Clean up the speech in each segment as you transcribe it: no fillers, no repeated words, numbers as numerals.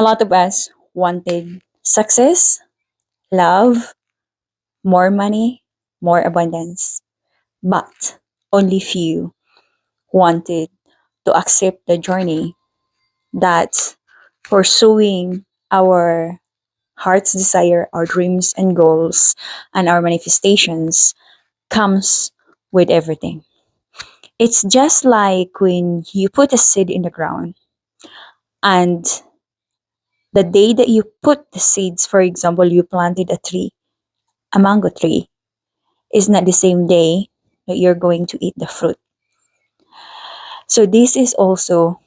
A lot of us wanted success, love, more money, more abundance, but only few wanted to accept the journey that pursuing our heart's desire, our dreams and goals, and our manifestations comes with everything. It's just like when you put a seed in the ground, and the day that you put the seeds, for example, you planted a tree, a mango tree, is not the same day that you're going to eat the fruit. So, this is also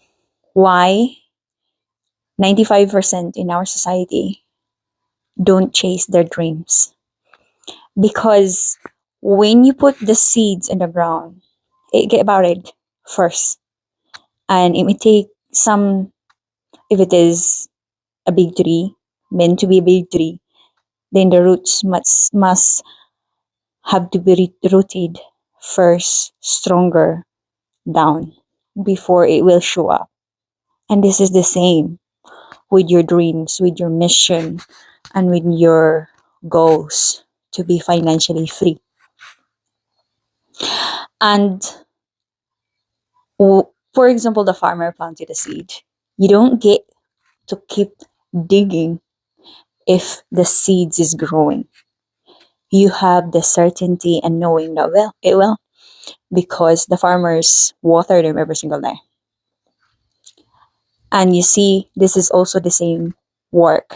why 95% in our society don't chase their dreams. Because when you put the seeds in the ground, it get buried first. And it may take some, if it is a big tree, meant to be a big tree, then the roots must have to be rooted first, stronger down before it will show up. And this is the same with your dreams, with your mission, and with your goals to be financially free. And for example, the farmer planted a seed. You don't get to keep digging if the seeds is growing. You have the certainty and knowing that it will, because the farmers water them every single day. And you see, this is also the same work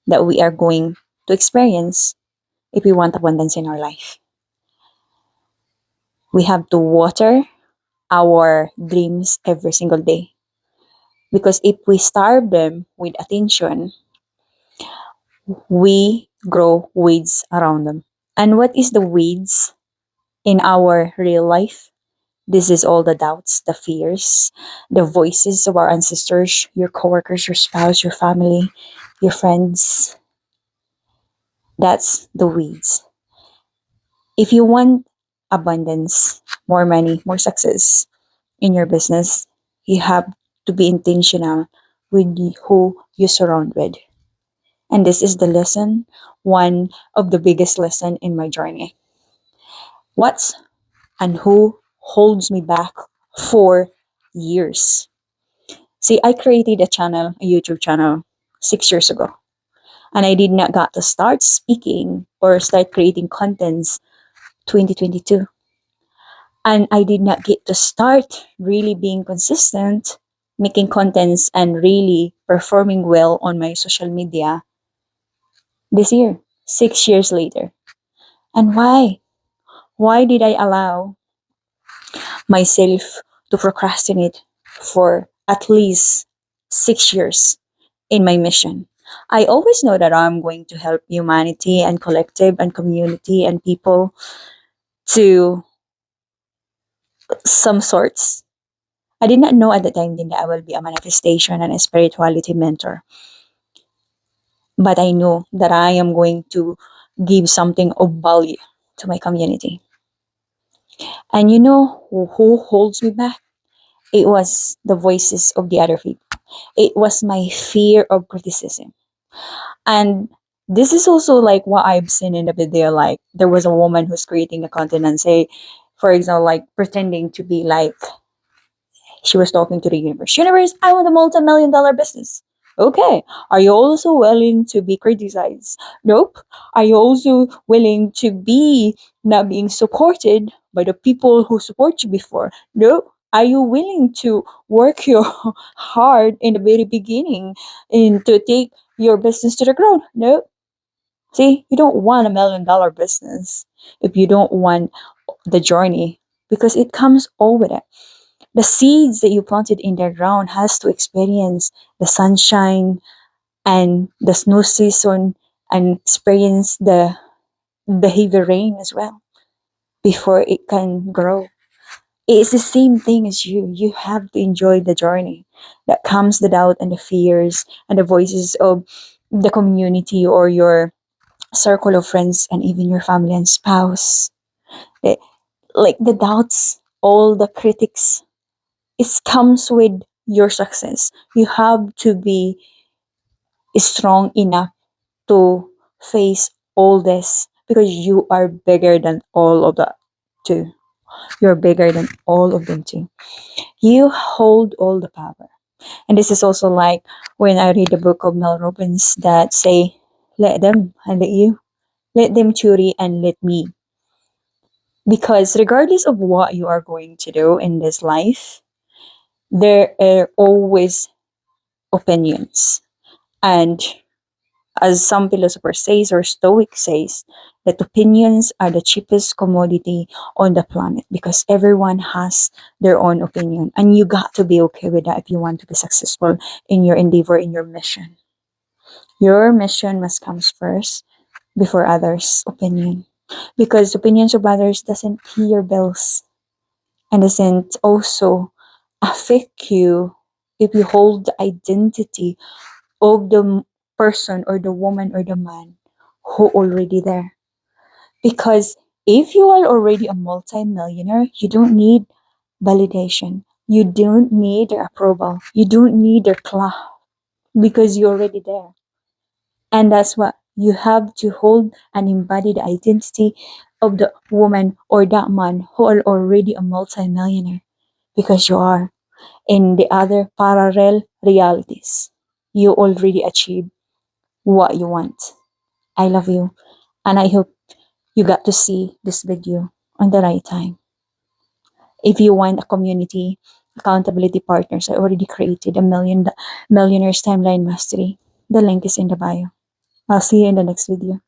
that we are going to experience if we want abundance in our life. We have to water our dreams every single day. Because if we starve them with attention, we grow weeds around them. And what is the weeds in our real life? This is all the doubts, the fears, the voices of our ancestors, your coworkers, your spouse, your family, your friends. That's the weeds. If you want abundance, more money, more success in your business, you have to be intentional with who you surround with. And this is the lesson, one of the biggest lesson in my journey. What and who holds me back for years? See, I created a YouTube channel 6 years ago. And I did not got to start speaking or start creating contents 2022. And I did not get to start really being consistent, making contents and really performing well on my social media this year, 6 years later. And why? Why did I allow myself to procrastinate for at least 6 years in my mission? I always know that I'm going to help humanity and collective and community and people to some sorts. I did not know at the time that I will be a manifestation and a spirituality mentor. But I know that I am going to give something of value to my community. And you know who holds me back? It was the voices of the other people. It was my fear of criticism. And this is also like what I've seen in the video. Like there was a woman who's creating a content and say, for example, like pretending to be like she was talking to the universe. Universe, I want a multi-million-dollar business. Okay. Are you also willing to be criticized? Nope. Are you also willing to be not being supported by the people who support you before? Nope. Are you willing to work your hard in the very beginning and to take your business to the ground? Nope. See, you don't want $1 million business if you don't want the journey, because it comes all with it. The seeds that you planted in the ground has to experience the sunshine and the snow season and experience the heavy rain as well before it can grow. It's the same thing as you. You have to enjoy the journey. That comes the doubt and the fears and the voices of the community or your circle of friends and even your family and spouse. Eh, Like the doubts, all the critics, it comes with your success. You have to be strong enough to face all this because you are bigger than all of that too. You're bigger than all of them too. You hold all the power. And this is also like when I read the book of Mel Robbins that say, let them and let you. Let them theory and let me. Because regardless of what you are going to do in this life, there are always opinions. And as some philosophers says or Stoic says, that opinions are the cheapest commodity on the planet because everyone has their own opinion. And you got to be okay with that if you want to be successful in your endeavor, in your mission. Your mission must come first before others' opinion. Because opinions of others doesn't pay your bills and doesn't also affect you if you hold the identity of the person or the woman or the man who already there. Because if you are already a multimillionaire, you don't need validation. You don't need their approval. You don't need their clap because you're already there. And that's what you have to hold and embody the identity of the woman or that man who are already a multimillionaire because you are in the other parallel realities. You already achieved what you want. I love you. And I hope you got to see this video on the right time. If you want a community, accountability partners, I already created a millionaires timeline mastery. The link is in the bio. I'll see you in the next video.